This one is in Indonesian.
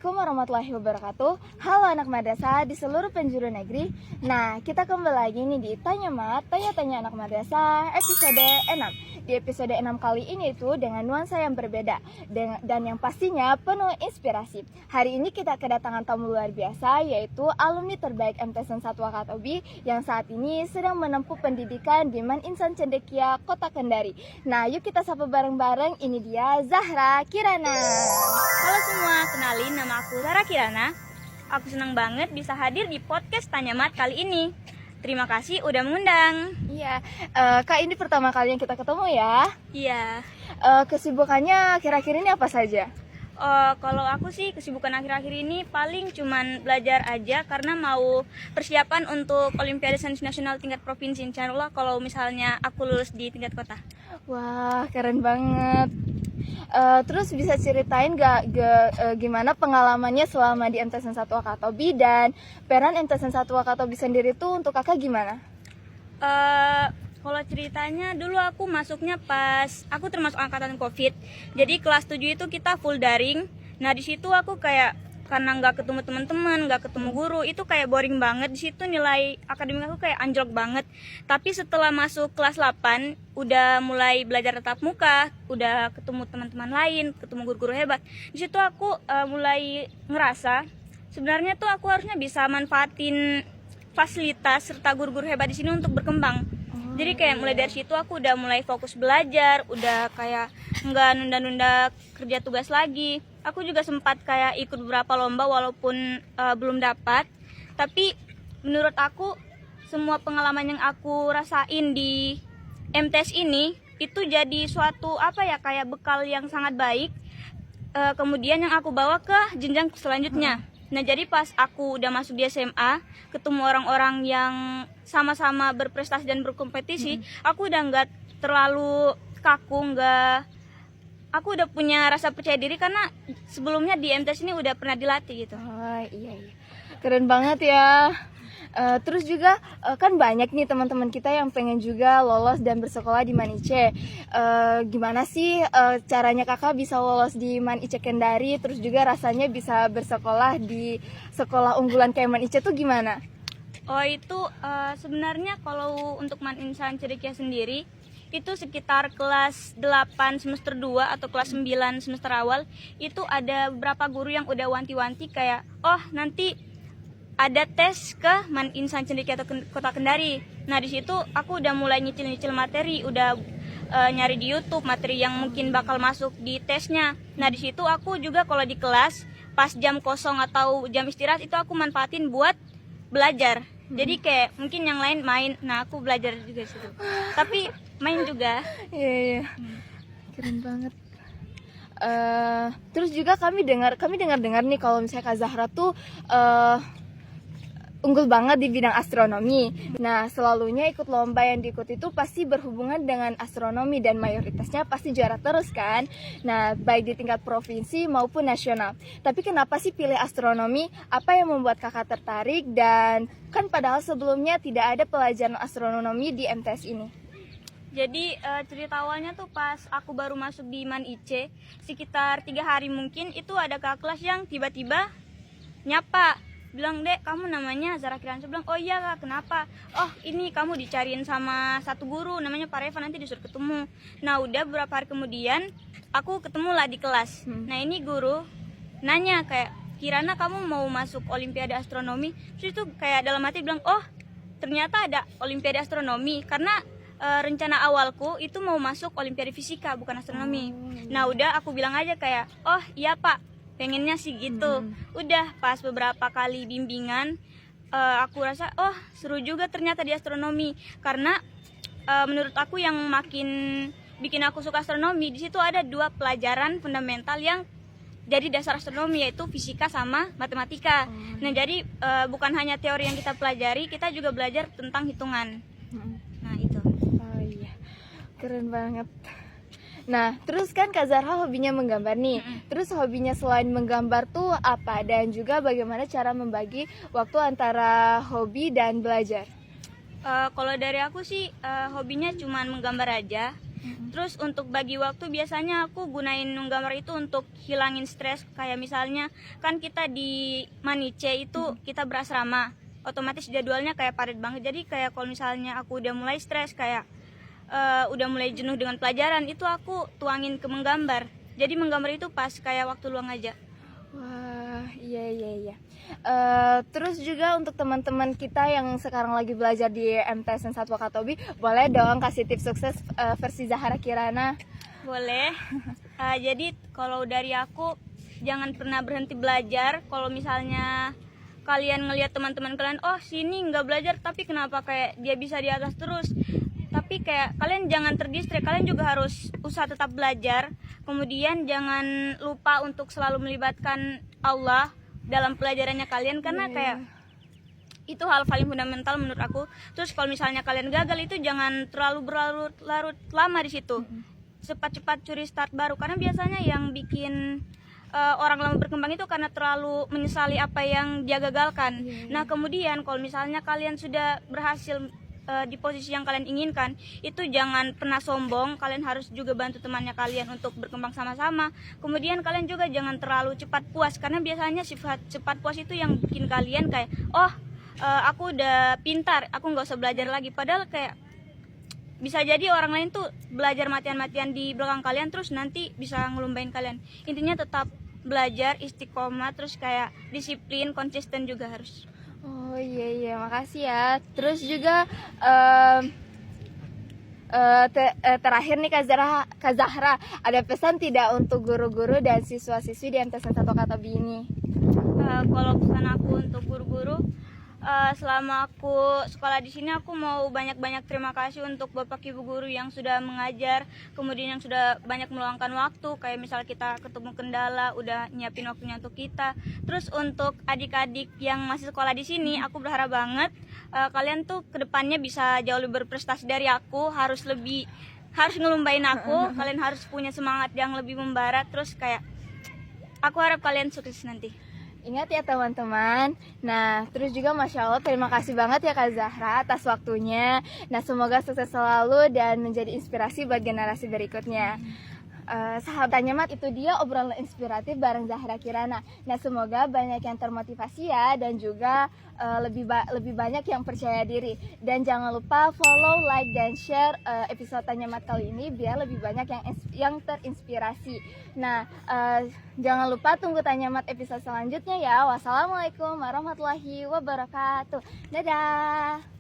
Assalamualaikum warahmatullahi wabarakatuh. Halo anak madrasah di seluruh penjuru negeri. Nah, kita kembali lagi nih di Tanya Mat, Tanya-Tanya Anak Madrasah episode 6. Di episode 6 kali ini itu dengan nuansa yang berbeda dan yang pastinya penuh inspirasi. Hari ini kita kedatangan tamu luar biasa, yaitu alumni terbaik MTSN 1 Wakatobi yang saat ini sedang menempuh pendidikan di Man Insan Cendekia, Kota Kendari. Nah, yuk kita sapa bareng-bareng. Ini dia Zahra Kirana. Halo semua, kenalin nama aku Zahra Kirana. Aku senang banget bisa hadir di podcast Tanya Mat kali ini. Terima kasih udah mengundang. Iya, Kak, ini pertama kali yang kita ketemu ya. Iya. Kesibukannya kira-kira ini apa saja? Kalau aku sih kesibukan akhir-akhir ini paling cuman belajar aja karena mau persiapan untuk Olimpiade Sains Nasional tingkat provinsi, insya Allah kalau misalnya aku lulus di tingkat kota. Wah, keren banget. Terus bisa ceritain gimana pengalamannya selama di MTSN 1 Wakatobi dan peran MTSN 1 Wakatobi sendiri tuh untuk kakak gimana? Kalau ceritanya dulu aku masuknya pas aku termasuk angkatan COVID. Jadi kelas 7 itu kita full daring. Nah, di situ aku kayak karena nggak ketemu teman-teman, nggak ketemu guru, itu kayak boring banget. Di situ nilai akademik aku kayak anjlok banget. Tapi setelah masuk kelas 8, udah mulai belajar tatap muka, udah ketemu teman-teman lain, ketemu guru-guru hebat. Di situ aku mulai ngerasa sebenarnya tuh aku harusnya bisa manfaatin fasilitas serta guru-guru hebat di sini untuk berkembang. Jadi kayak mulai dari situ aku udah mulai fokus belajar, udah kayak nggak nunda-nunda kerja tugas lagi. Aku juga sempat kayak ikut beberapa lomba walaupun belum dapat. Tapi menurut aku semua pengalaman yang aku rasain di MTS ini itu jadi suatu kayak bekal yang sangat baik. Kemudian yang aku bawa ke jenjang selanjutnya. Nah, jadi pas aku udah masuk di SMA, ketemu orang-orang yang sama-sama berprestasi dan berkompetisi, aku udah nggak terlalu kaku, aku udah punya rasa percaya diri karena sebelumnya di MTS ini udah pernah dilatih gitu. Oh iya, keren banget ya. Terus juga kan banyak nih teman-teman kita yang pengen juga lolos dan bersekolah di Man IC. Gimana sih caranya kakak bisa lolos di Man IC Kendari, terus juga rasanya bisa bersekolah di sekolah unggulan kayak Man IC tuh gimana? Itu sebenarnya kalau untuk Man Insan Cendekia sendiri itu sekitar kelas 8 semester 2 atau kelas 9 semester awal itu ada beberapa guru yang udah wanti-wanti kayak nanti ada tes ke Man Insan Cendekia atau Kota Kendari. Nah, di situ aku udah mulai nyicil-nyicil materi, udah nyari di YouTube materi yang mungkin bakal masuk di tesnya. Nah, di situ aku juga kalau di kelas pas jam kosong atau jam istirahat itu aku manfaatin buat belajar. Jadi kayak mungkin yang lain main, nah aku belajar juga situ. Tapi main juga. Iya. Keren banget. Terus juga kami dengar nih kalau misalnya Kak Zahra tuh unggul banget di bidang astronomi. Nah, selalunya ikut lomba yang diikuti itu pasti berhubungan dengan astronomi dan mayoritasnya pasti juara terus kan. Nah, baik di tingkat provinsi maupun nasional. Tapi kenapa sih pilih astronomi? Apa yang membuat kakak tertarik? Dan kan padahal sebelumnya tidak ada pelajaran astronomi di MTS ini. Jadi cerita awalnya tuh pas aku baru masuk di Man IC, sekitar 3 hari mungkin itu ada kakak kelas yang tiba-tiba nyapa, bilang, "Dek, kamu namanya Zahra Kirana." Saya bilang, "Oh iya Kak, kenapa?" "Oh, ini kamu dicariin sama satu guru namanya Pak Reva, nanti disuruh ketemu." Nah, udah beberapa hari kemudian aku ketemu lah di kelas. Nah, ini guru nanya kayak, "Kirana, kamu mau masuk Olimpiade Astronomi?" Terus itu kayak dalam hati bilang, "Oh, ternyata ada Olimpiade Astronomi." Karena rencana awalku itu mau masuk Olimpiade Fisika bukan astronomi. Nah, udah aku bilang aja kayak, "Oh iya Pak, pengennya sih gitu." Udah pas beberapa kali bimbingan aku rasa seru juga ternyata di astronomi karena menurut aku yang makin bikin aku suka astronomi di situ ada 2 pelajaran fundamental yang jadi dasar astronomi, yaitu fisika sama matematika. Nah, jadi bukan hanya teori yang kita pelajari, kita juga belajar tentang hitungan. Nah, itu. Oh iya, keren banget. Nah, terus kan Kak Zahra hobinya menggambar nih. Terus hobinya selain menggambar tuh apa? Dan juga bagaimana cara membagi waktu antara hobi dan belajar? Kalau dari aku sih hobinya cuma menggambar aja. Terus untuk bagi waktu biasanya aku gunain menggambar itu untuk hilangin stres. Kayak misalnya kan kita di Manice itu kita berasrama, otomatis jadwalnya kayak padat banget. Jadi kayak kalau misalnya aku udah mulai stres, kayak udah mulai jenuh dengan pelajaran, itu aku tuangin ke menggambar. Jadi menggambar itu pas kayak waktu luang aja. Wah, iya. Terus juga untuk teman-teman kita yang sekarang lagi belajar di MTSN 1 Wakatobi, boleh dong kasih tips sukses versi Zahra Kirana. Boleh. Jadi kalau dari aku, jangan pernah berhenti belajar. Kalau misalnya kalian ngelihat teman-teman kalian, oh sini nggak belajar tapi kenapa kayak dia bisa di atas terus, tapi kayak kalian jangan terdistract, kalian juga harus usaha tetap belajar. Kemudian jangan lupa untuk selalu melibatkan Allah dalam pelajarannya kalian, karena kayak itu hal paling fundamental menurut aku. Terus kalau misalnya kalian gagal, itu jangan terlalu berlarut-larut lama di situ. Cepat-cepat curi start baru, karena biasanya yang bikin orang lama berkembang itu karena terlalu menyesali apa yang dia gagalkan. Nah kemudian kalau misalnya kalian sudah berhasil di posisi yang kalian inginkan, itu jangan pernah sombong. Kalian harus juga bantu temannya kalian untuk berkembang sama-sama. Kemudian kalian juga jangan terlalu cepat puas, karena biasanya sifat cepat puas itu yang bikin kalian kayak, oh aku udah pintar, aku nggak usah belajar lagi. Padahal kayak bisa jadi orang lain tuh belajar matian-matian di belakang kalian, terus nanti bisa ngelumbain kalian. Intinya tetap belajar, istiqomah, terus kayak disiplin, konsisten juga harus. Oh iya, makasih ya. Terus juga terakhir nih Kak Zahra, ada pesan tidak untuk guru-guru dan siswa-siswi di MTSN 1 Wakatobi ini? Kalau pesan aku untuk guru-guru, selama aku sekolah di sini, aku mau banyak-banyak terima kasih untuk Bapak Ibu guru yang sudah mengajar, kemudian yang sudah banyak meluangkan waktu, kayak misal kita ketemu kendala, udah nyiapin waktunya untuk kita. Terus untuk adik-adik yang masih sekolah di sini, aku berharap banget kalian tuh kedepannya bisa jauh lebih berprestasi dari aku, harus ngelumbain aku, kalian harus punya semangat yang lebih membara. Terus kayak aku harap kalian sukses nanti. Ingat ya teman-teman. Nah, terus juga Masya Allah, terima kasih banget ya Kak Zahra atas waktunya. Nah, semoga sukses selalu dan menjadi inspirasi buat generasi berikutnya. Sahabat Tanyamat, itu dia obrolan inspiratif bareng Zahra Kirana. Nah, semoga banyak yang termotivasi ya, dan juga lebih banyak yang percaya diri. Dan jangan lupa follow, like, dan share episode Tanyamat kali ini biar lebih banyak yang terinspirasi. Nah, jangan lupa tunggu Tanyamat episode selanjutnya ya. Wassalamualaikum warahmatullahi wabarakatuh. Dadah.